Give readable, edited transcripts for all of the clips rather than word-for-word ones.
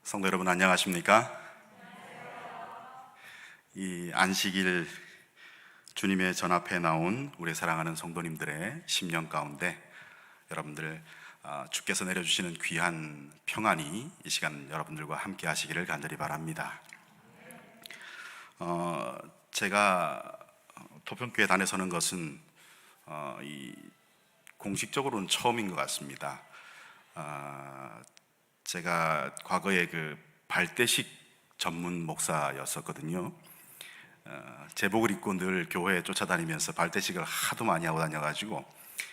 성도 여러분 안녕하십니까? 이 안식일 주님의 전 앞에 나온 우리 사랑하는 성도님들의 심령 가운데 여러분들 주께서 내려주시는 귀한 평안이 이 시간 여러분들과 함께 하시기를 간절히 바랍니다. 제가 토평교회 다녀서는 것은 공식적으로는 처음인 것 같습니다. 제가 과거에 그 발대식 전문 목사였었거든요. 제복을 입고 늘 교회에 쫓아다니면서 발대식을 하도 많이 하고 다녀가지고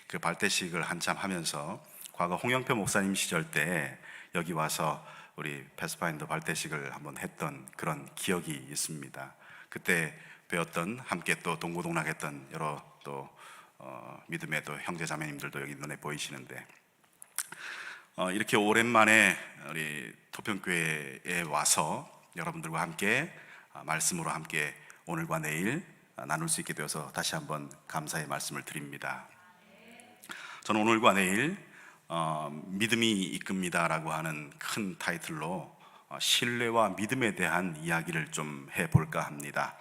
그 발대식을 한참 하면서 과거 홍영표 목사님 시절 때 여기 와서 우리 패스파인더 발대식을 한번 했던 그런 기억이 있습니다. 그때 배웠던, 함께 또 동고동락했던 여러 또 믿음의 또 형제 자매님들도 여기 눈에 보이시는데, 이렇게 오랜만에 우리 토평교회에 와서 여러분들과 함께 말씀으로 함께 오늘과 내일 나눌 수 있게 되어서 다시 한번 감사의 말씀을 드립니다. 저는 오늘과 내일 믿음이 이끕니다라고 하는 큰 타이틀로 신뢰와 믿음에 대한 이야기를 좀 해볼까 합니다.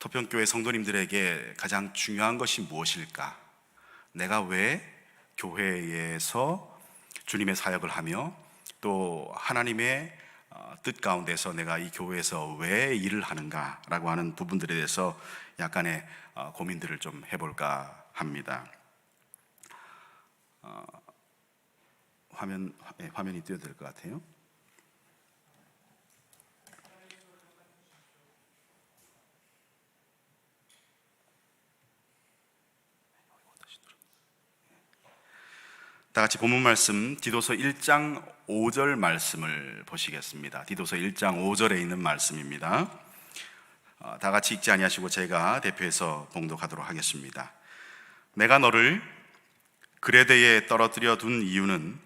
토평교회 성도님들에게 가장 중요한 것이 무엇일까? 내가 왜 교회에서 주님의 사역을 하며 또 하나님의 뜻 가운데서 내가 이 교회에서 왜 일을 하는가라고 하는 부분들에 대해서 약간의 고민들을 좀 해볼까 합니다. 화면이 띄어들 것 같아요. 다 같이 본문 말씀 디도서 1장 5절 말씀을 보시겠습니다. 디도서 1장 5절에 있는 말씀입니다. 다 같이 읽지 아니하시고 제가 대표해서 봉독하도록 하겠습니다. 내가 너를 그레데에 떨어뜨려 둔 이유는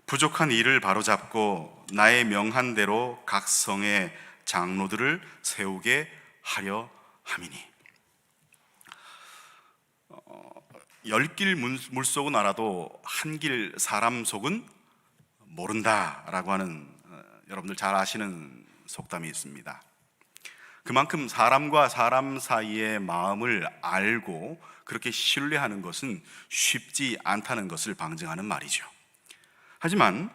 부족한 일을 바로잡고 나의 명한 대로 각 성의 장로들을 세우게 하려 함이니. 열길 물속은 알아도 한길 사람 속은 모른다라고 하는 여러분들 잘 아시는 속담이 있습니다. 그만큼 사람과 사람 사이의 마음을 알고 그렇게 신뢰하는 것은 쉽지 않다는 것을 방증하는 말이죠. 하지만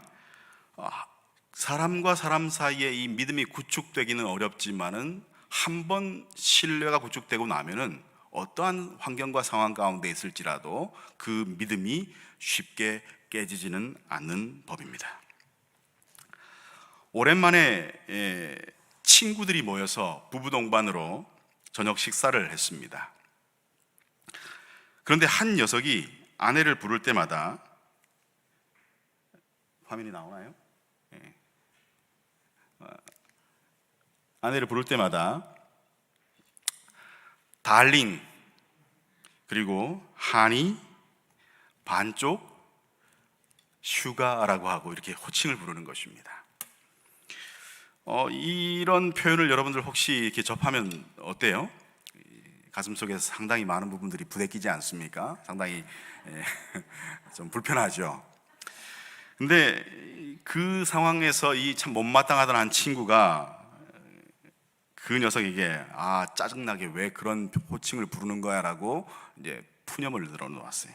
사람과 사람 사이에 이 믿음이 구축되기는 어렵지만은 한번 신뢰가 구축되고 나면은 어떠한 환경과 상황 가운데 있을지라도 그 믿음이 쉽게 깨지지는 않는 법입니다. 오랜만에 친구들이 모여서 부부 동반으로 저녁 식사를 했습니다. 그런데 한 녀석이 아내를 부를 때마다, 화면이 나오나요? 아내를 부를 때마다 달링, 그리고 하니, 반쪽, 슈가라고 하고 이렇게 호칭을 부르는 것입니다. 이런 표현을 여러분들 혹시 이렇게 접하면 어때요? 가슴속에서 상당히 많은 부분들이 부대끼지 않습니까? 상당히 좀 불편하죠. 근데 그 상황에서 이 참 못마땅하던 한 친구가 그 녀석에게 짜증나게 왜 그런 호칭을 부르는 거야 라고 이제 푸념을 늘어놓았어요.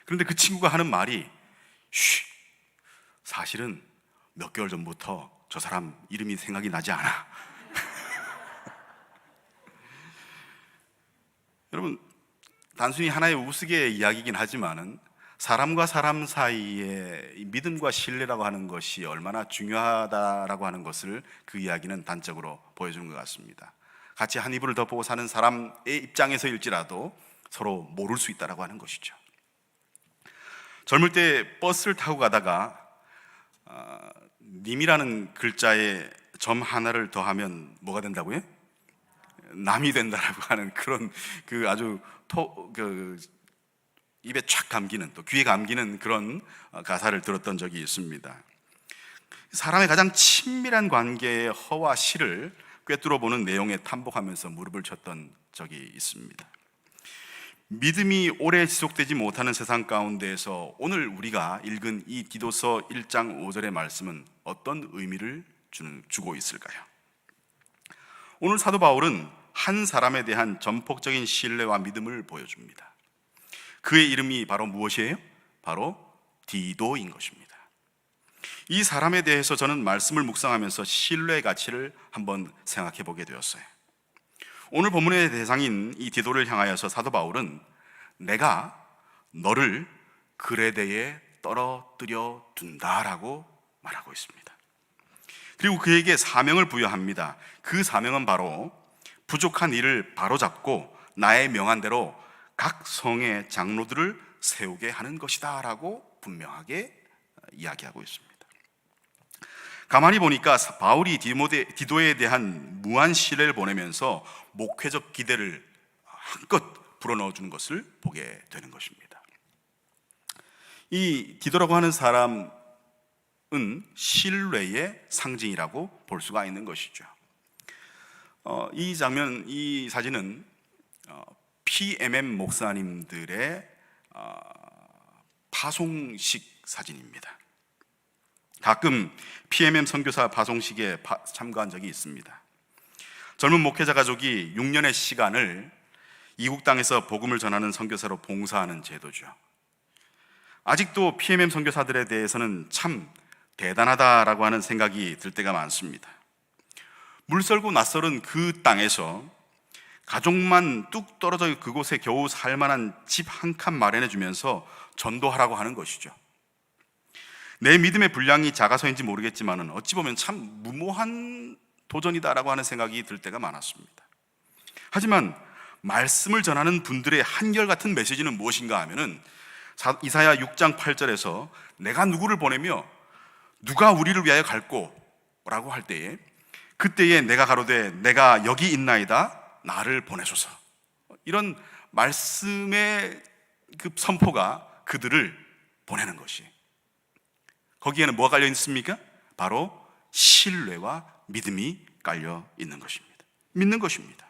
그런데 그 친구가 하는 말이, 사실은 몇 개월 전부터 저 사람 이름이 생각이 나지 않아. 여러분, 단순히 하나의 우스개의 이야기이긴 하지만은 사람과 사람 사이의 믿음과 신뢰라고 하는 것이 얼마나 중요하다라고 하는 것을 그 이야기는 단적으로 보여주는 것 같습니다. 같이 한 이불을 덮고 사는 사람의 입장에서일지라도 서로 모를 수 있다라고 하는 것이죠. 젊을 때 버스를 타고 가다가 님이라는 글자에 점 하나를 더하면 뭐가 된다고요? 남이 된다라고 하는 그런 그 아주 입에 촥 감기는, 또 귀에 감기는 그런 가사를 들었던 적이 있습니다. 사람의 가장 친밀한 관계의 허와 실을 꿰뚫어 보는 내용에 탐복하면서 무릎을 쳤던 적이 있습니다. 믿음이 오래 지속되지 못하는 세상 가운데에서 오늘 우리가 읽은 이 디도서 1장 5절의 말씀은 어떤 의미를 주고 있을까요? 오늘 사도 바울은 한 사람에 대한 전폭적인 신뢰와 믿음을 보여줍니다. 그의 이름이 바로 무엇이에요? 바로 디도인 것입니다. 이 사람에 대해서 저는 말씀을 묵상하면서 신뢰의 가치를 한번 생각해 보게 되었어요. 오늘 본문의 대상인 이 디도를 향하여서 사도 바울은 내가 너를 그레데에 떨어뜨려 둔다라고 말하고 있습니다. 그리고 그에게 사명을 부여합니다. 그 사명은 바로 부족한 일을 바로잡고 나의 명한대로 각 성의 장로들을 세우게 하는 것이다 라고 분명하게 이야기하고 있습니다. 가만히 보니까 바울이 디도에 대한 무한 신뢰를 보내면서 목회적 기대를 한껏 불어넣어주는 것을 보게 되는 것입니다. 이 디도라고 하는 사람은 신뢰의 상징이라고 볼 수가 있는 것이죠. 이 장면, 이 사진은 PMM 목사님들의 파송식 사진입니다. 가끔 PMM 선교사 파송식에 참가한 적이 있습니다. 젊은 목회자 가족이 6년의 시간을 이국 땅에서 복음을 전하는 선교사로 봉사하는 제도죠. 아직도 PMM 선교사들에 대해서는 참 대단하다라고 하는 생각이 들 때가 많습니다. 물설고 낯설은 그 땅에서 가족만 뚝 떨어져 그곳에 겨우 살만한 집 한 칸 마련해 주면서 전도하라고 하는 것이죠. 내 믿음의 분량이 작아서인지 모르겠지만 어찌 보면 참 무모한 도전이다라고 하는 생각이 들 때가 많았습니다. 하지만 말씀을 전하는 분들의 한결같은 메시지는 무엇인가 하면은 이사야 6장 8절에서 내가 누구를 보내며 누가 우리를 위하여 갈꼬 라고 할 때에 그때에 내가 가로되 내가 여기 있나이다 나를 보내소서, 이런 말씀의 그 선포가 그들을 보내는 것이, 거기에는 뭐가 깔려 있습니까? 바로 신뢰와 믿음이 깔려 있는 것입니다. 믿는 것입니다.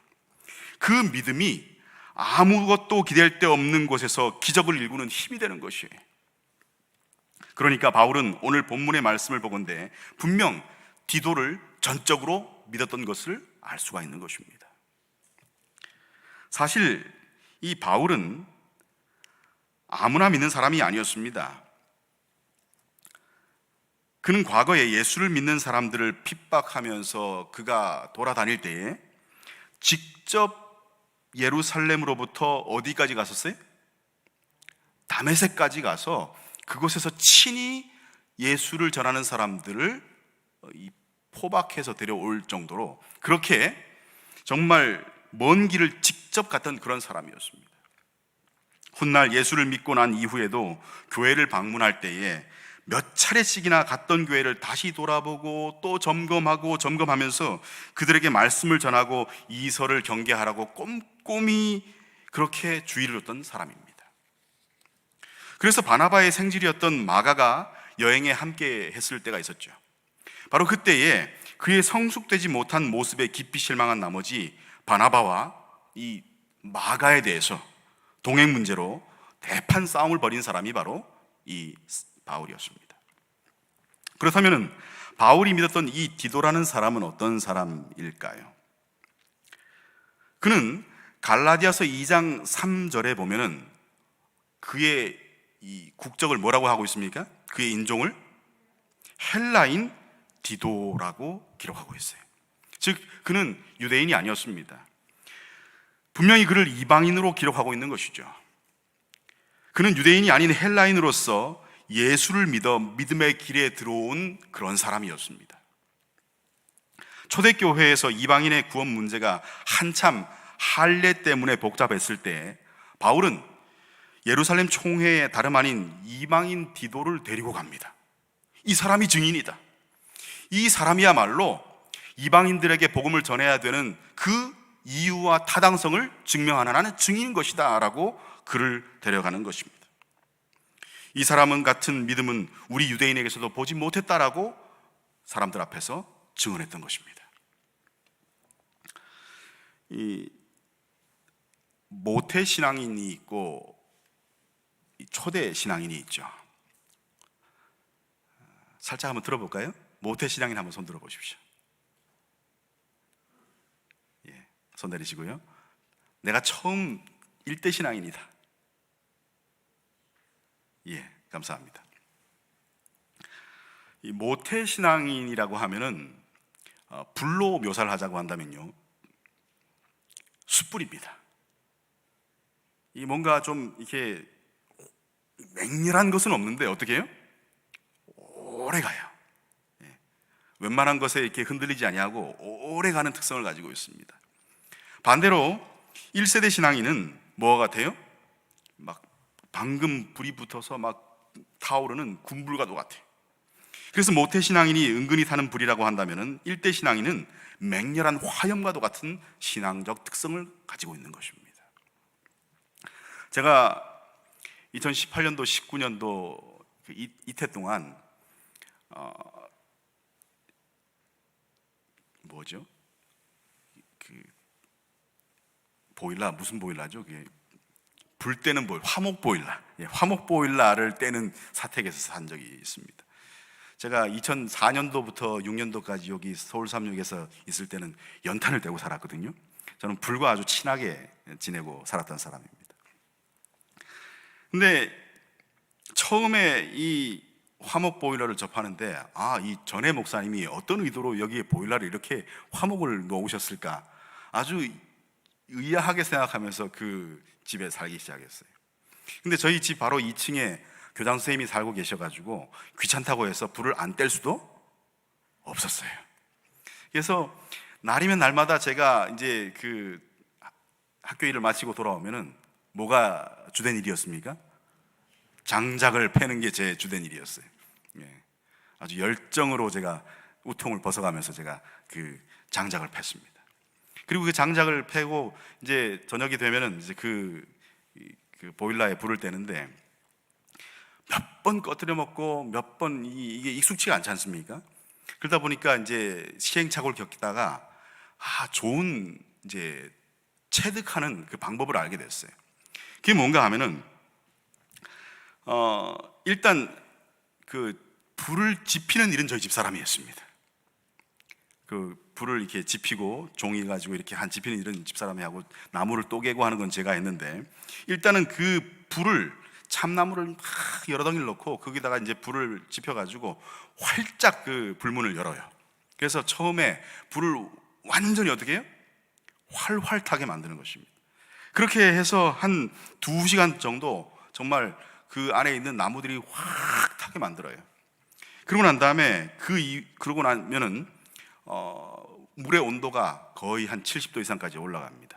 그 믿음이 아무것도 기댈 데 없는 곳에서 기적을 일구는 힘이 되는 것이에요. 그러니까 바울은 오늘 본문의 말씀을 보건대 분명 디도를 전적으로 믿었던 것을 알 수가 있는 것입니다. 사실 이 바울은 아무나 믿는 사람이 아니었습니다. 그는 과거에 예수를 믿는 사람들을 핍박하면서 그가 돌아다닐 때에 직접 예루살렘으로부터 어디까지 갔었어요? 다메섹까지 가서 그곳에서 친히 예수를 전하는 사람들을 포박해서 데려올 정도로 그렇게 정말 먼 길을 직접 갔던 그런 사람이었습니다. 훗날 예수를 믿고 난 이후에도 교회를 방문할 때에 몇 차례씩이나 갔던 교회를 다시 돌아보고 또 점검하면서 그들에게 말씀을 전하고 이설을 경계하라고 꼼꼼히 그렇게 주의를 줬던 사람입니다. 그래서 바나바의 생질이었던 마가가 여행에 함께 했을 때가 있었죠. 바로 그때에 그의 성숙되지 못한 모습에 깊이 실망한 나머지 바나바와 이 마가에 대해서 동행 문제로 대판 싸움을 벌인 사람이 바로 이 바울이었습니다. 그렇다면 바울이 믿었던 이 디도라는 사람은 어떤 사람일까요? 그는 갈라디아서 2장 3절에 보면은 그의 이 국적을 뭐라고 하고 있습니까? 그의 인종을 헬라인 디도라고 기록하고 있어요. 즉 그는 유대인이 아니었습니다. 분명히 그를 이방인으로 기록하고 있는 것이죠. 그는 유대인이 아닌 헬라인으로서 예수를 믿어 믿음의 길에 들어온 그런 사람이었습니다. 초대교회에서 이방인의 구원 문제가 한참 할례 때문에 복잡했을 때 바울은 예루살렘 총회에 다름 아닌 이방인 디도를 데리고 갑니다. 이 사람이 증인이다. 이 사람이야말로 이방인들에게 복음을 전해야 되는 그 이유와 타당성을 증명하는 나는 증인인 것이다 라고 그를 데려가는 것입니다. 이 사람은 같은 믿음은 우리 유대인에게서도 보지 못했다라고 사람들 앞에서 증언했던 것입니다. 모태 신앙인이 있고 초대 신앙인이 있죠. 살짝 한번 들어볼까요? 모태 신앙인 한번 손 들어보십시오. 예, 손 내리시고요. 내가 처음 일대 신앙인이다. 예, 감사합니다. 이 모태 신앙인이라고 하면은 불로 묘사를 하자고 한다면요, 숯불입니다. 이 뭔가 좀 이렇게 맹렬한 것은 없는데 어떻게 해요? 오래 가요. 예. 웬만한 것에 이렇게 흔들리지 아니하고 오래 가는 특성을 가지고 있습니다. 반대로 1세대 신앙인은 뭐가 같아요? 막 방금 불이 붙어서 막 타오르는 군불과도 같아요. 그래서 모태 신앙인이 은근히 타는 불이라고 한다면 1대 신앙인은 맹렬한 화염과도 같은 신앙적 특성을 가지고 있는 것입니다. 제가 2018년도, 19년도 이태 동안 뭐죠? 그 보일러, 무슨 보일러죠? 그게 불 때는 화목 보일러. 예, 화목 보일러를 떼는 사택에서 산 적이 있습니다. 제가 2004년도부터 6년도까지 여기 서울 삼육에서 있을 때는 연탄을 떼고 살았거든요. 저는 불과 아주 친하게 지내고 살았던 사람입니다. 근데 처음에 이 화목 보일러를 접하는데, 이 전에 목사님이 어떤 의도로 여기에 보일러를 이렇게 화목을 놓으셨을까, 아주 의아하게 생각하면서 그 집에 살기 시작했어요. 근데 저희 집 바로 2층에 교장 선생님이 살고 계셔가지고 귀찮다고 해서 불을 안 뗄 수도 없었어요. 그래서 날이면 날마다 제가 이제 그 학교 일을 마치고 돌아오면은 뭐가 주된 일이었습니까? 장작을 패는 게 제 주된 일이었어요. 예. 아주 열정으로 제가 우통을 벗어가면서 제가 그 장작을 팼습니다. 그리고 그 장작을 패고 이제 저녁이 되면은 이제 그 보일러에 불을 떼는데 몇 번 꺼뜨려 먹고 몇 번 이게 익숙치가 않지 않습니까? 그러다 보니까 이제 시행착오를 겪다가 좋은 이제 체득하는 그 방법을 알게 됐어요. 그게 뭔가 하면은 일단 그 불을 지피는 일은 저희 집 사람이 했습니다. 그 불을 이렇게 지피고 종이 가지고 이렇게 한 지피는 일은 집사람이 하고 나무를 또 개고 하는 건 제가 했는데, 일단은 그 불을 참나무를 막 여러 덩이를 넣고 거기다가 이제 불을 지펴가지고 활짝 그 불문을 열어요. 그래서 처음에 불을 완전히 어떻게 해요? 활활 타게 만드는 것입니다. 그렇게 해서 한 2시간 정도 정말 그 안에 있는 나무들이 확 타게 만들어요. 그러고 난 다음에 그러고 나면은 물의 온도가 거의 한 70도 이상까지 올라갑니다.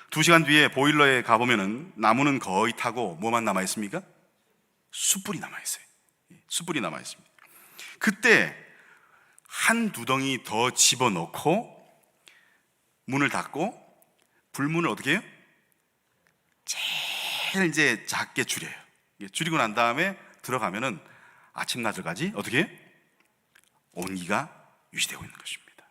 2시간 뒤에 보일러에 가보면은 나무는 거의 타고 뭐만 남아있습니까? 숯불이 남아있어요. 숯불이 남아있습니다. 그때 한두 덩이 더 집어넣고 문을 닫고 불문을 어떻게 해요? 제일 이제 작게 줄여요. 줄이고 난 다음에 들어가면은 아침 낮을까지 어떻게 해요? 온기가 유지되고 있는 것입니다.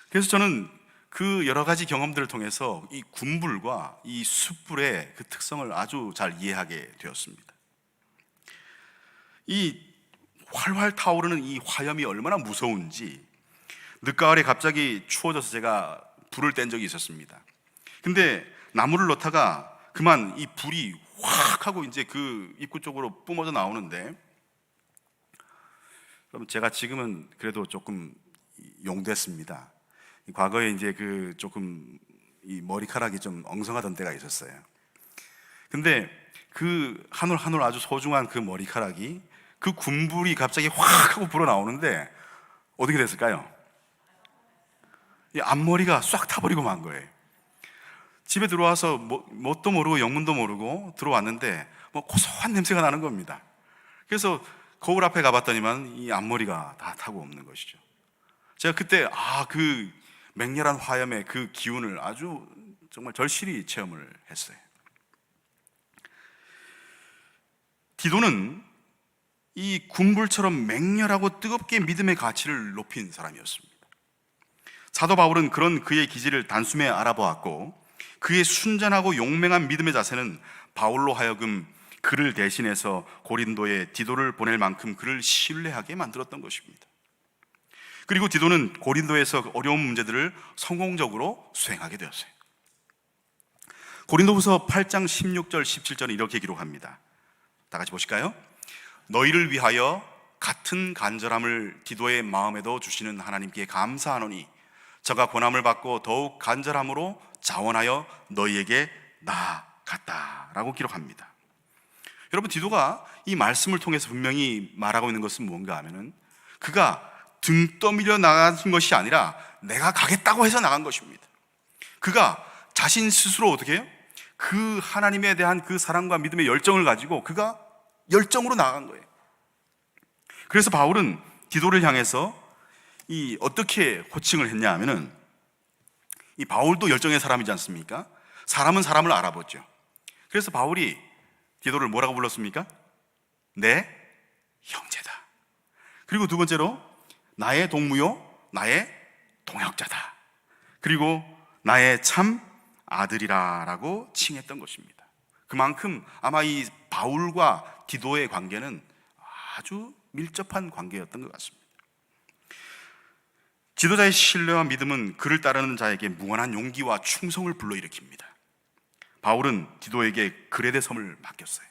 그래서 저는 그 여러 가지 경험들을 통해서 이 군불과 이 숯불의 그 특성을 아주 잘 이해하게 되었습니다. 이 활활 타오르는 이 화염이 얼마나 무서운지, 늦가을에 갑자기 추워져서 제가 불을 뗀 적이 있었습니다. 근데 나무를 넣다가 그만 이 불이 확 하고 이제 그 입구 쪽으로 뿜어져 나오는데, 그럼 제가 지금은 그래도 조금 용됐습니다. 과거에 이제 그 조금 이 머리카락이 좀 엉성하던 때가 있었어요. 근데 그 한 올 한 올 아주 소중한 그 머리카락이 그 군불이 갑자기 확 하고 불어 나오는데 어떻게 됐을까요? 이 앞머리가 싹 타버리고 만 거예요. 집에 들어와서 뭣도 모르고 영문도 모르고 들어왔는데 고소한 냄새가 나는 겁니다. 그래서 거울 앞에 가봤더니만 이 앞머리가 다 타고 없는 것이죠. 제가 그때 그 맹렬한 화염의 그 기운을 아주 정말 절실히 체험을 했어요. 디도는 이 군불처럼 맹렬하고 뜨겁게 믿음의 가치를 높인 사람이었습니다. 사도 바울은 그런 그의 기질을 단숨에 알아보았고, 그의 순전하고 용맹한 믿음의 자세는 바울로 하여금 그를 대신해서 고린도에 디도를 보낼 만큼 그를 신뢰하게 만들었던 것입니다. 그리고 디도는 고린도에서 어려운 문제들을 성공적으로 수행하게 되었어요. 고린도후서 8장 16절 17절은 이렇게 기록합니다. 다 같이 보실까요? 너희를 위하여 같은 간절함을 디도의 마음에도 주시는 하나님께 감사하노니 저가 고난을 받고 더욱 간절함으로 자원하여 너희에게 나아갔다라고 기록합니다. 여러분, 디도가 이 말씀을 통해서 분명히 말하고 있는 것은 뭔가 하면은, 그가 등 떠밀려 나간 것이 아니라 내가 가겠다고 해서 나간 것입니다. 그가 자신 스스로 어떻게 해요? 그 하나님에 대한 그 사랑과 믿음의 열정을 가지고 그가 열정으로 나간 거예요. 그래서 바울은 디도를 향해서 어떻게 호칭을 했냐 하면은, 이 바울도 열정의 사람이지 않습니까? 사람은 사람을 알아보죠. 그래서 바울이 디도를 뭐라고 불렀습니까? 내 형제다. 그리고 두 번째로 나의 동무요, 나의 동역자다. 그리고 나의 참 아들이라라고 칭했던 것입니다. 그만큼 아마 이 바울과 디도의 관계는 아주 밀접한 관계였던 것 같습니다. 지도자의 신뢰와 믿음은 그를 따르는 자에게 무한한 용기와 충성을 불러일으킵니다. 바울은 디도에게 그레데 섬을 맡겼어요.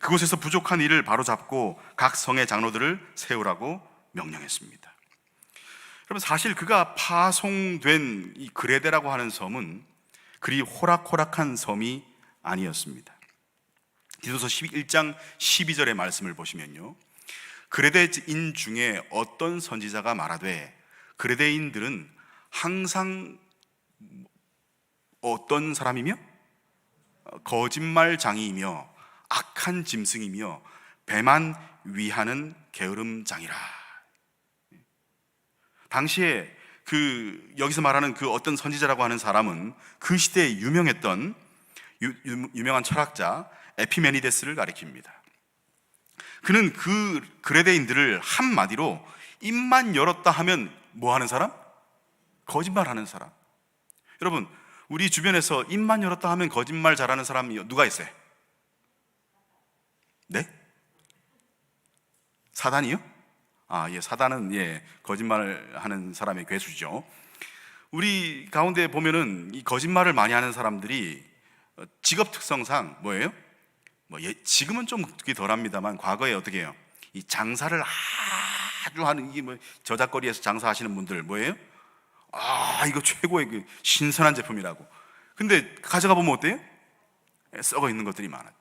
그곳에서 부족한 일을 바로잡고 각 성의 장로들을 세우라고 명령했습니다. 여러분, 사실 그가 파송된 이 그레데라고 하는 섬은 그리 호락호락한 섬이 아니었습니다. 디도서 1장 12절의 말씀을 보시면요, 그레데인 중에 어떤 선지자가 말하되 그레데인들은 항상 어떤 사람이며 거짓말장이이며 악한 짐승이며 배만 위하는 게으름장이라. 당시에 여기서 말하는 그 어떤 선지자라고 하는 사람은 그 시대에 유명했던 유명한 철학자 에피메니데스를 가리킵니다. 그는 그 그레데인들을 한마디로 입만 열었다 하면 뭐 하는 사람? 거짓말하는 사람. 여러분, 우리 주변에서 입만 열었다 하면 거짓말 잘하는 사람이 누가 있어요? 네? 사단이요? 예, 사단은 거짓말하는 사람의 괴수죠. 우리 가운데 보면은 이 거짓말을 많이 하는 사람들이 직업 특성상 뭐예요? 지금은 좀 그게 덜합니다만 과거에 어떻게 해요? 이 장사를 아주 하는, 이게 저작거리에서 장사하시는 분들 뭐예요? 이거 최고의 그 신선한 제품이라고. 근데 가져가 보면 어때요? 썩어 있는 것들이 많아요.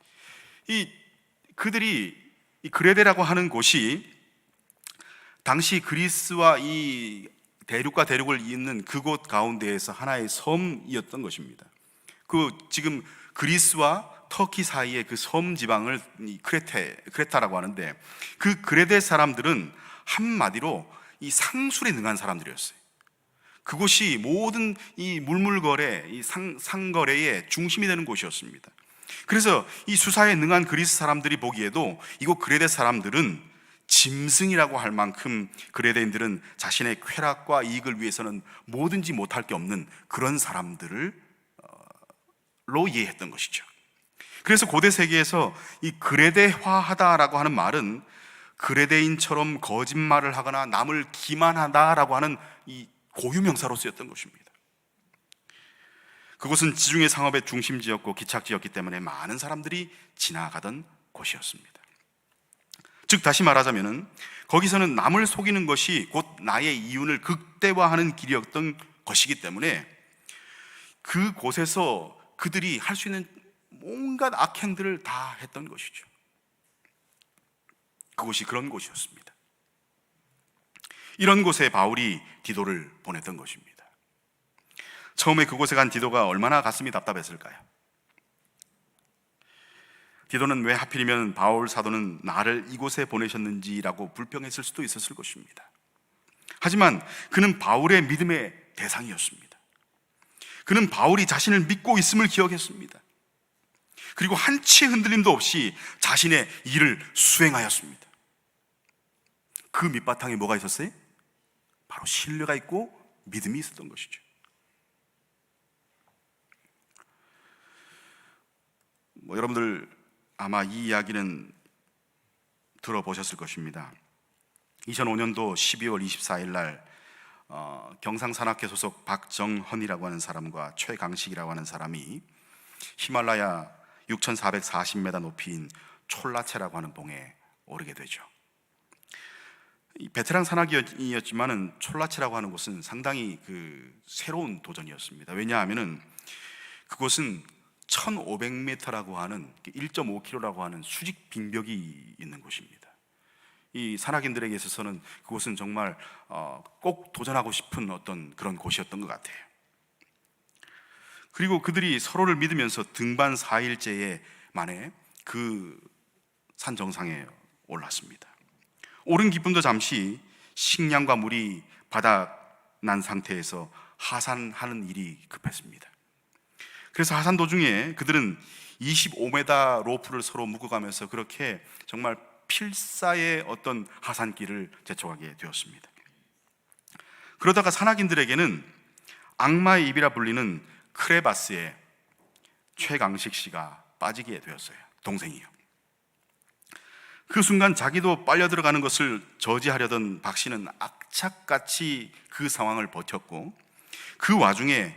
그들이 이 그레데라고 하는 곳이 당시 그리스와 이 대륙과 대륙을 잇는 그곳 가운데에서 하나의 섬이었던 것입니다. 지금 그리스와 터키 사이의 그 섬 지방을 크레타라고 하는데, 그 그레데 사람들은 한마디로 이 상술에 능한 사람들이었어요. 그곳이 모든 이 물물거래, 이 상거래의 중심이 되는 곳이었습니다. 그래서 이 수사에 능한 그리스 사람들이 보기에도 이곳 그레데 사람들은 짐승이라고 할 만큼 그레데인들은 자신의 쾌락과 이익을 위해서는 뭐든지 못할 게 없는 그런 사람들로 이해했던 것이죠. 그래서 고대 세계에서 이 그레데화하다라고 하는 말은 그레데인처럼 거짓말을 하거나 남을 기만하다라고 하는 이 고유명사로 쓰였던 것입니다. 그곳은 지중해 상업의 중심지였고 기착지였기 때문에 많은 사람들이 지나가던 곳이었습니다. 즉 다시 말하자면은 거기서는 남을 속이는 것이 곧 나의 이윤을 극대화하는 길이었던 것이기 때문에 그곳에서 그들이 할 수 있는 온갖 악행들을 다 했던 것이죠. 그곳이 그런 곳이었습니다. 이런 곳에 바울이 디도를 보냈던 것입니다. 처음에 그곳에 간 디도가 얼마나 가슴이 답답했을까요? 디도는 왜 하필이면 바울 사도는 나를 이곳에 보내셨는지라고 불평했을 수도 있었을 것입니다. 하지만 그는 바울의 믿음의 대상이었습니다. 그는 바울이 자신을 믿고 있음을 기억했습니다. 그리고 한치의 흔들림도 없이 자신의 일을 수행하였습니다. 그 밑바탕에 뭐가 있었어요? 바로 신뢰가 있고 믿음이 있었던 것이죠. 여러분들 아마 이 이야기는 들어보셨을 것입니다. 2005년도 12월 24일 날 경상산악회 소속 박정헌이라고 하는 사람과 최강식이라고 하는 사람이 히말라야 6,440m 높이인 촐라체라고 하는 봉에 오르게 되죠. 베테랑 산악이었지만은 촐라체라고 하는 곳은 상당히 새로운 도전이었습니다. 왜냐하면은 그곳은 1,500m라고 하는 1.5km라고 하는 수직 빙벽이 있는 곳입니다. 이 산악인들에게 있어서는 그곳은 정말 꼭 도전하고 싶은 어떤 그런 곳이었던 것 같아요. 그리고 그들이 서로를 믿으면서 등반 4일째 만에 그 산 정상에 올랐습니다. 오른 기쁨도 잠시 식량과 물이 바닥 난 상태에서 하산하는 일이 급했습니다. 그래서 하산 도중에 그들은 25m 로프를 서로 묶어가면서 그렇게 정말 필사의 어떤 하산길을 재촉하게 되었습니다. 그러다가 산악인들에게는 악마의 입이라 불리는 크레바스에 최강식 씨가 빠지게 되었어요. 동생이요. 그 순간 자기도 빨려 들어가는 것을 저지하려던 박 씨는 악착같이 그 상황을 버텼고, 그 와중에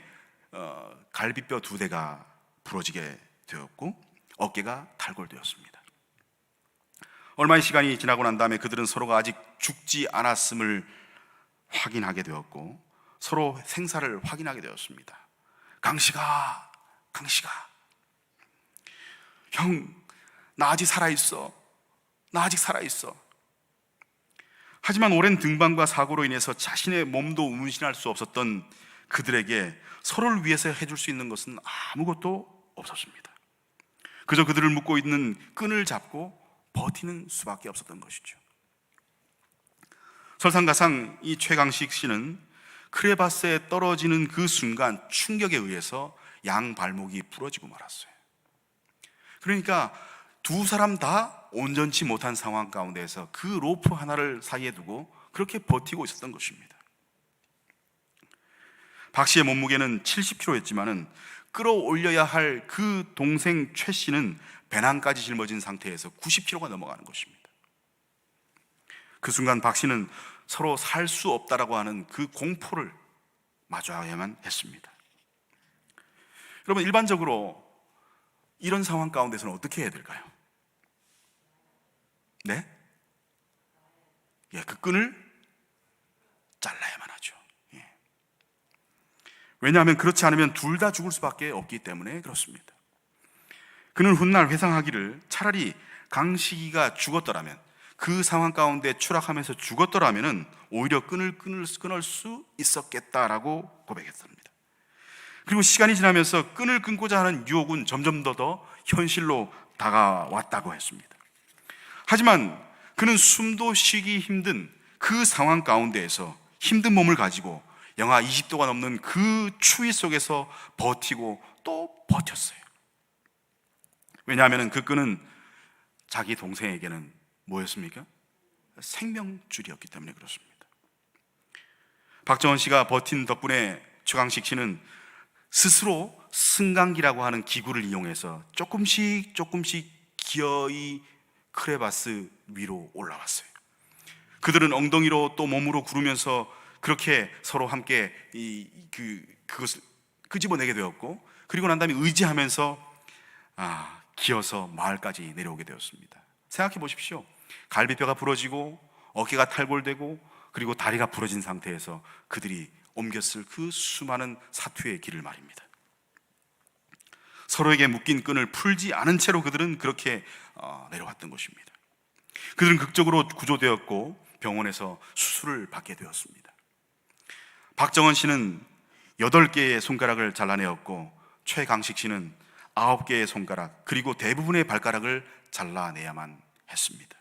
갈비뼈 2대가 부러지게 되었고 어깨가 탈골되었습니다. 얼마의 시간이 지나고 난 다음에 그들은 서로가 아직 죽지 않았음을 확인하게 되었고 서로 생사를 확인하게 되었습니다. 강식아, 형, 나 아직 살아있어. 하지만 오랜 등반과 사고로 인해서 자신의 몸도 운신할 수 없었던 그들에게 서로를 위해서 해줄 수 있는 것은 아무것도 없었습니다. 그저 그들을 묶고 있는 끈을 잡고 버티는 수밖에 없었던 것이죠. 설상가상 이 최강식 씨는 크레바스에 떨어지는 그 순간 충격에 의해서 양 발목이 부러지고 말았어요. 그러니까 두 사람 다 온전치 못한 상황 가운데에서 그 로프 하나를 사이에 두고 그렇게 버티고 있었던 것입니다. 박 씨의 몸무게는 70kg였지만은 끌어올려야 할 그 동생 최 씨는 배낭까지 짊어진 상태에서 90kg가 넘어가는 것입니다. 그 순간 박 씨는 서로 살 수 없다라고 하는 그 공포를 마주해야만 했습니다. 여러분, 일반적으로 이런 상황 가운데서는 어떻게 해야 될까요? 네? 그 끈을 잘라야만 하죠. 왜냐하면 그렇지 않으면 둘 다 죽을 수밖에 없기 때문에 그렇습니다. 그는 훗날 회상하기를 차라리 강식이가 죽었더라면, 그 상황 가운데 추락하면서 죽었더라면 오히려 끈을 끊을 수 있었겠다라고 고백했습니다. 그리고 시간이 지나면서 끈을 끊고자 하는 유혹은 점점 더 현실로 다가왔다고 했습니다. 하지만 그는 숨도 쉬기 힘든 그 상황 가운데에서 힘든 몸을 가지고 영하 20도가 넘는 그 추위 속에서 버티고 또 버텼어요. 왜냐하면 그 끈은 자기 동생에게는 뭐였습니까? 생명줄이었기 때문에 그렇습니다. 박정헌 씨가 버틴 덕분에 최강식 씨는 스스로 승강기라고 하는 기구를 이용해서 조금씩 기어이 크레바스 위로 올라왔어요. 그들은 엉덩이로 또 몸으로 구르면서 그렇게 서로 함께 그것을 끄집어내게 되었고, 그리고 난 다음에 의지하면서 기어서 마을까지 내려오게 되었습니다. 생각해 보십시오. 갈비뼈가 부러지고 어깨가 탈골되고 그리고 다리가 부러진 상태에서 그들이 옮겼을 그 수많은 사투의 길을 말입니다. 서로에게 묶인 끈을 풀지 않은 채로 그들은 그렇게 내려왔던 것입니다. 그들은 극적으로 구조되었고 병원에서 수술을 받게 되었습니다. 박정헌 씨는 8개의 손가락을 잘라내었고 최강식 씨는 9개의 손가락 그리고 대부분의 발가락을 잘라내야만 했습니다.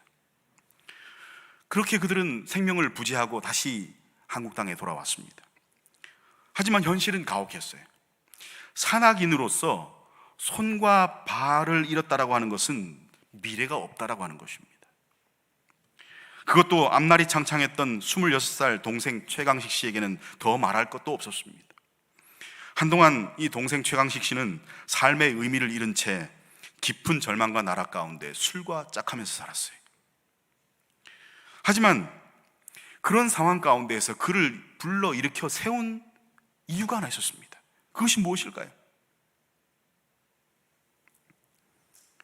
그렇게 그들은 생명을 부지하고 다시 한국 땅에 돌아왔습니다. 하지만 현실은 가혹했어요. 산악인으로서 손과 발을 잃었다라고 하는 것은 미래가 없다라고 하는 것입니다. 그것도 앞날이 창창했던 26살 동생 최강식 씨에게는 더 말할 것도 없었습니다. 한동안 이 동생 최강식 씨는 삶의 의미를 잃은 채 깊은 절망과 나락 가운데 술과 짝하면서 살았어요. 하지만 그런 상황 가운데에서 그를 불러일으켜 세운 이유가 하나 있었습니다. 그것이 무엇일까요?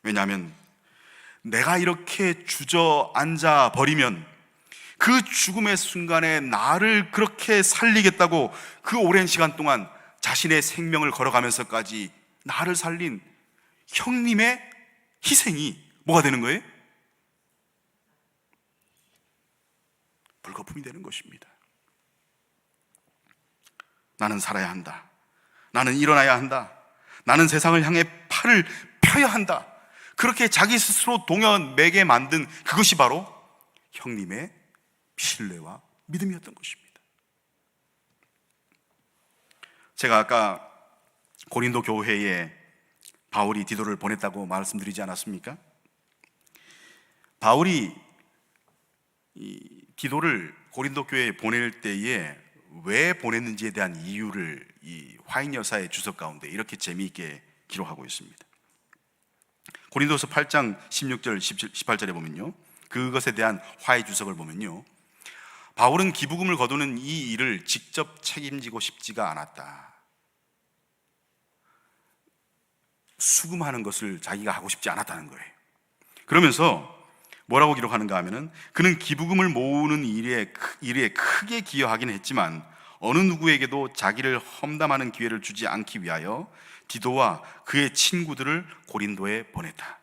왜냐하면 내가 이렇게 주저앉아 버리면 그 죽음의 순간에 나를 그렇게 살리겠다고 그 오랜 시간 동안 자신의 생명을 걸어가면서까지 나를 살린 형님의 희생이 뭐가 되는 거예요? 불거품이 되는 것입니다. 나는 살아야 한다. 나는 일어나야 한다. 나는 세상을 향해 팔을 펴야 한다. 그렇게 자기 스스로 동여매게 만든 그것이 바로 형님의 신뢰와 믿음이었던 것입니다. 제가 아까 고린도 교회에 바울이 디도를 보냈다고 말씀드리지 않았습니까? 바울이 이 디도를 고린도 교회에 보낼 때에 왜 보냈는지에 대한 이유를 이 화인 여사의 주석 가운데 이렇게 재미있게 기록하고 있습니다. 고린도서 8장 16절 18절에 보면요, 그것에 대한 화의 주석을 보면요, 바울은 기부금을 거두는 이 일을 직접 책임지고 싶지가 않았다. 수금하는 것을 자기가 하고 싶지 않았다는 거예요. 그러면서 뭐라고 기록하는가 하면은, 그는 기부금을 모으는 일에 크게 기여하긴 했지만 어느 누구에게도 자기를 험담하는 기회를 주지 않기 위하여 디도와 그의 친구들을 고린도에 보냈다.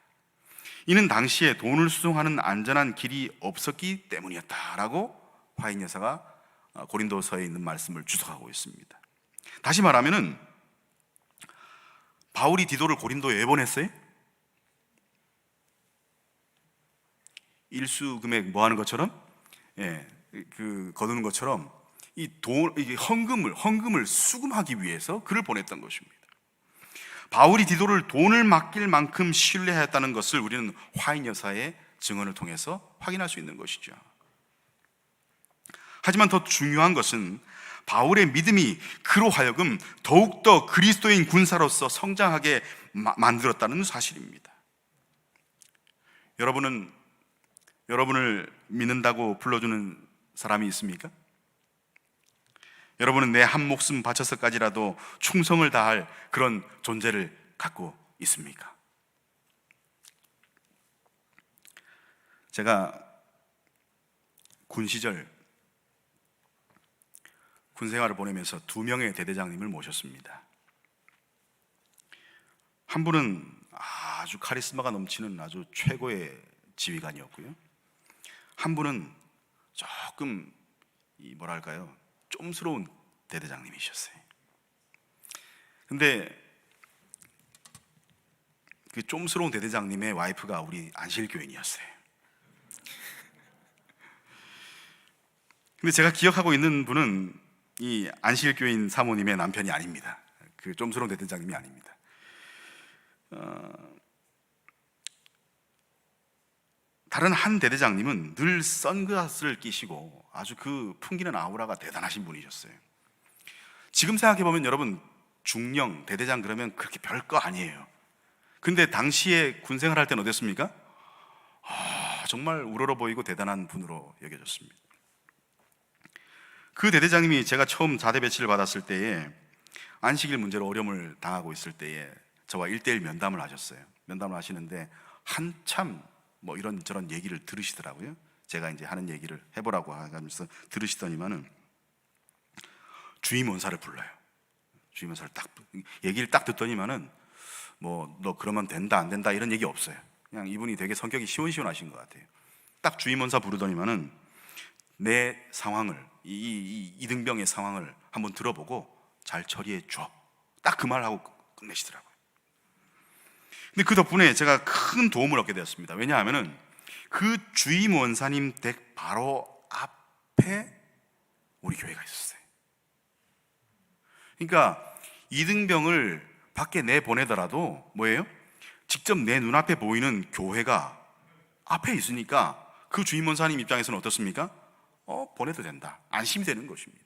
이는 당시에 돈을 수송하는 안전한 길이 없었기 때문이었다라고 화인 여사가 고린도서에 있는 말씀을 주석하고 있습니다. 다시 말하면은 바울이 디도를 고린도에 왜 보냈어요? 일수 금액 뭐 하는 것처럼, 거두는 것처럼 이 헌금을 수금하기 위해서 그를 보냈던 것입니다. 바울이 디도를 돈을 맡길 만큼 신뢰하였다는 것을 우리는 화인 여사의 증언을 통해서 확인할 수 있는 것이죠. 하지만 더 중요한 것은 바울의 믿음이 그로 하여금 더욱더 그리스도인 군사로서 성장하게 만들었다는 사실입니다. 여러분을 믿는다고 불러주는 사람이 있습니까? 여러분은 내 한 목숨 바쳐서까지라도 충성을 다할 그런 존재를 갖고 있습니까? 제가 군 시절 군 생활을 보내면서 2명의 대대장님을 모셨습니다. 한 분은 아주 카리스마가 넘치는 아주 최고의 지휘관이었고요, 한 분은 조금 좀스러운 대대장님이셨어요. 근데 그 좀스러운 대대장님의 와이프가 우리 안실교인이었어요. 근데 제가 기억하고 있는 분은 이 안실교인 사모님의 남편이 아닙니다. 그 좀스러운 대대장님이 아닙니다. 다른 한 대대장님은 늘 선글라스를 끼시고 아주 그 풍기는 아우라가 대단하신 분이셨어요. 지금 생각해보면 여러분, 중령, 대대장 그러면 그렇게 별거 아니에요. 근데 당시에 군생활 할 때는 어땠습니까? 정말 우러러 보이고 대단한 분으로 여겨졌습니다. 그 대대장님이 제가 처음 자대 배치를 받았을 때에 안식일 문제로 어려움을 당하고 있을 때에 저와 1대1 면담을 하셨어요. 면담을 하시는데 한참 이런저런 얘기를 들으시더라고요. 제가 이제 하는 얘기를 해보라고 하면서 들으시더니만은 주임 원사를 불러요. 주임 원사를 얘기를 딱 듣더니만은 너 그러면 된다 안 된다 이런 얘기 없어요. 그냥 이분이 되게 성격이 시원시원하신 것 같아요. 딱 주임 원사 부르더니만은 내 상황을, 이등병의 상황을 한번 들어보고 잘 처리해 줘. 딱 그 말 하고 끝내시더라고요. 근데 그 덕분에 제가 큰 도움을 얻게 되었습니다. 왜냐하면은 그 주임 원사님 댁 바로 앞에 우리 교회가 있었어요. 그러니까 이등병을 밖에 내보내더라도 직접 내 눈앞에 보이는 교회가 앞에 있으니까 그 주임 원사님 입장에서는 어떻습니까? 보내도 된다, 안심이 되는 것입니다.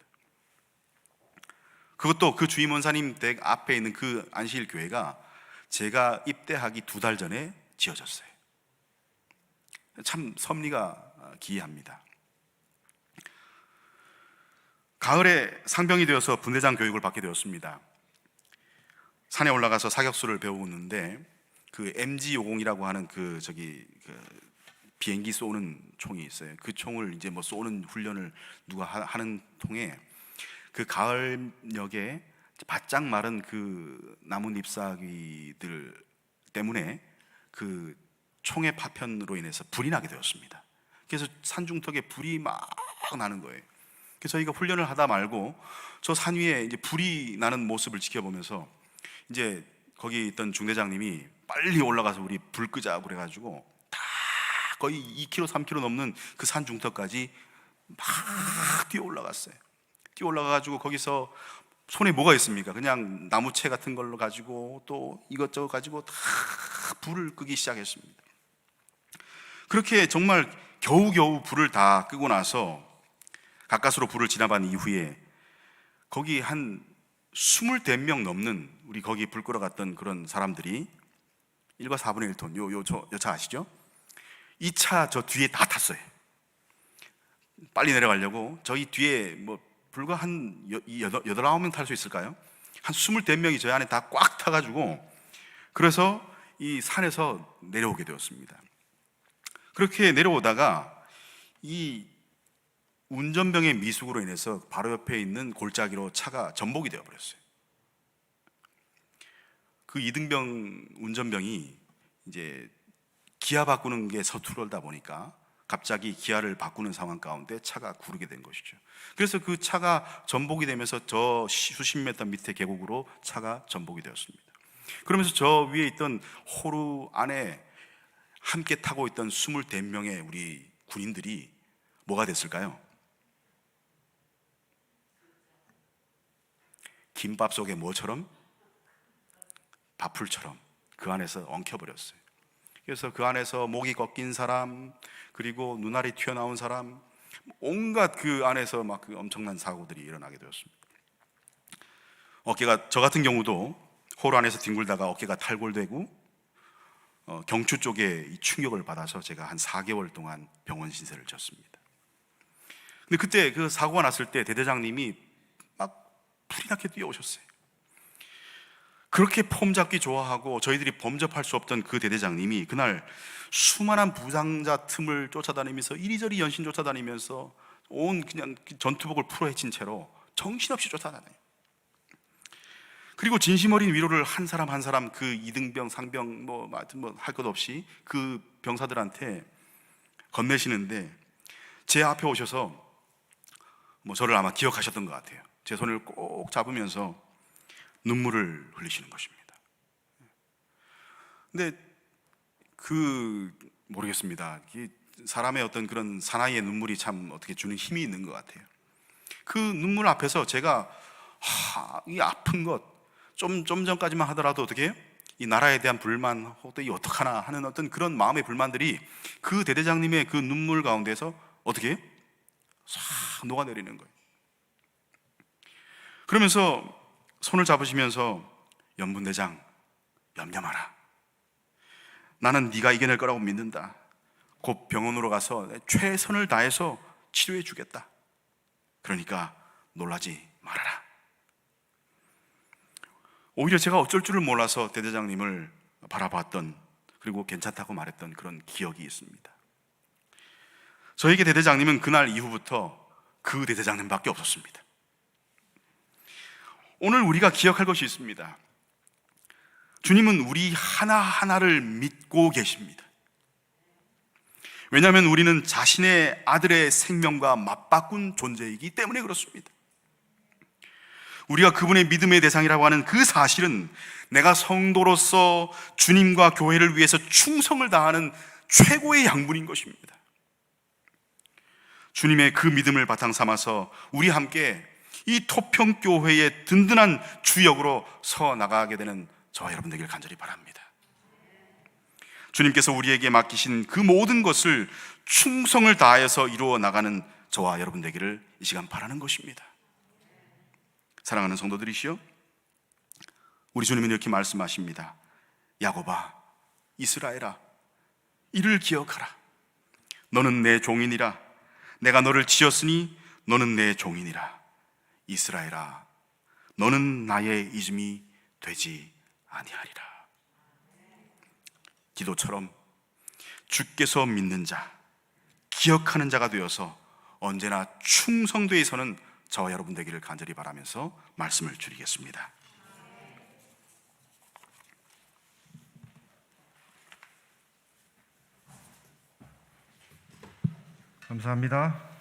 그것도 그 주임 원사님 댁 앞에 있는 그 안식일 교회가 제가 입대하기 2달 전에 지어졌어요. 참 섭리가 기이합니다. 가을에 상병이 되어서 분대장 교육을 받게 되었습니다. 산에 올라가서 사격수를 배우는데 그 MG50이라고 하는 그 비행기 쏘는 총이 있어요. 그 총을 이제 뭐 쏘는 훈련을 누가 하는 통에 그 가을녘에 바짝 마른 그 나뭇 잎사귀들 때문에 그 총의 파편으로 인해서 불이 나게 되었습니다. 그래서 산중턱에 불이 막 나는 거예요. 그래서 저희가 훈련을 하다 말고 저 산 위에 이제 불이 나는 모습을 지켜보면서 이제 거기 있던 중대장님이 빨리 올라가서 우리 불 끄자고 그래가지고 다 거의 2km, 3km 넘는 그 산 중턱까지 막 뛰어 올라갔어요. 뛰어 올라가가지고 거기서 손에 뭐가 있습니까? 그냥 나무채 같은 걸로 가지고 또 이것저것 가지고 다 불을 끄기 시작했습니다. 그렇게 정말 겨우겨우 불을 다 끄고 나서 가까스로 불을 지나간 이후에 거기 한 20명 넘는 우리 거기 불 끄러 갔던 그런 사람들이 1과 4분의 1톤 요 차 아시죠? 이 차 저 뒤에 다 탔어요. 빨리 내려가려고. 저희 뒤에 뭐 불과 한 8, 9명 탈 수 있을까요? 한 20명이 저희 안에 다 꽉 타가지고 그래서 이 산에서 내려오게 되었습니다. 그렇게 내려오다가 이 운전병의 미숙으로 인해서 바로 옆에 있는 골짜기로 차가 전복이 되어버렸어요. 그 이등병 운전병이 이제 기아 바꾸는 게 서투르다 보니까 갑자기 기아를 바꾸는 상황 가운데 차가 구르게 된 것이죠. 그래서 그 차가 전복이 되면서 저 수십 미터 밑에 계곡으로 차가 전복이 되었습니다. 그러면서 저 위에 있던 호루 안에 함께 타고 있던 24명의 우리 군인들이 뭐가 됐을까요? 김밥 속에 뭐처럼? 밥풀처럼 그 안에서 엉켜버렸어요. 그래서 그 안에서 목이 꺾인 사람, 그리고 눈알이 튀어나온 사람, 온갖 그 안에서 막 그 엄청난 사고들이 일어나게 되었습니다. 어깨가, 저 같은 경우도 호루 안에서 뒹굴다가 어깨가 탈골되고 경추 쪽에 이 충격을 받아서 제가 한 4개월 동안 병원 신세를 졌습니다. 근데 그때 그 사고가 났을 때 대대장님이 막 불이 나게 뛰어오셨어요. 그렇게 폼 잡기 좋아하고 저희들이 범접할 수 없던 그 대대장님이 그날 수많은 부상자 틈을 쫓아다니면서 이리저리 연신 쫓아다니면서 온 그냥 전투복을 풀어헤친 채로 정신없이 쫓아다녀요. 그리고 진심 어린 위로를 한 사람 한 사람, 그 이등병, 상병 할 것 없이 그 병사들한테 건네시는데 제 앞에 오셔서 저를 아마 기억하셨던 것 같아요. 제 손을 꼭 잡으면서 눈물을 흘리시는 것입니다. 근데 모르겠습니다. 사람의 어떤 그런 사나이의 눈물이 참 어떻게 주는 힘이 있는 것 같아요. 그 눈물 앞에서 제가 이 아픈 것, 좀 전까지만 하더라도 어떻게 해요? 이 나라에 대한 불만, 혹은 이 어떡하나 하는 어떤 그런 마음의 불만들이 그 대대장님의 그 눈물 가운데서 어떻게 해요? 싹 녹아내리는 거예요. 그러면서 손을 잡으시면서 연분대장, 염려 마라. 나는 네가 이겨낼 거라고 믿는다. 곧 병원으로 가서 최선을 다해서 치료해 주겠다. 그러니까 놀라지 말아라. 오히려 제가 어쩔 줄을 몰라서 대대장님을 바라봤던, 그리고 괜찮다고 말했던 그런 기억이 있습니다. 저에게 대대장님은 그날 이후부터 그 대대장님밖에 없었습니다. 오늘 우리가 기억할 것이 있습니다. 주님은 우리 하나하나를 믿고 계십니다. 왜냐하면 우리는 자신의 아들의 생명과 맞바꾼 존재이기 때문에 그렇습니다. 우리가 그분의 믿음의 대상이라고 하는 그 사실은 내가 성도로서 주님과 교회를 위해서 충성을 다하는 최고의 양분인 것입니다. 주님의 그 믿음을 바탕 삼아서 우리 함께 이 토평교회의 든든한 주역으로 서 나가게 되는 저와 여러분 되길 간절히 바랍니다. 주님께서 우리에게 맡기신 그 모든 것을 충성을 다하여서 이루어 나가는 저와 여러분 되기를 이 시간 바라는 것입니다. 사랑하는 성도들이시여, 우리 주님은 이렇게 말씀하십니다. 야곱아, 이스라엘아, 이를 기억하라. 너는 내 종이니라. 내가 너를 지었으니 너는 내 종이니라. 이스라엘아, 너는 나의 이름이 되지 아니하리라. 기도처럼 주께서 믿는 자, 기억하는 자가 되어서 언제나 충성되어 서는 저와 여러분 되기를 간절히 바라면서 말씀을 드리겠습니다. 감사합니다.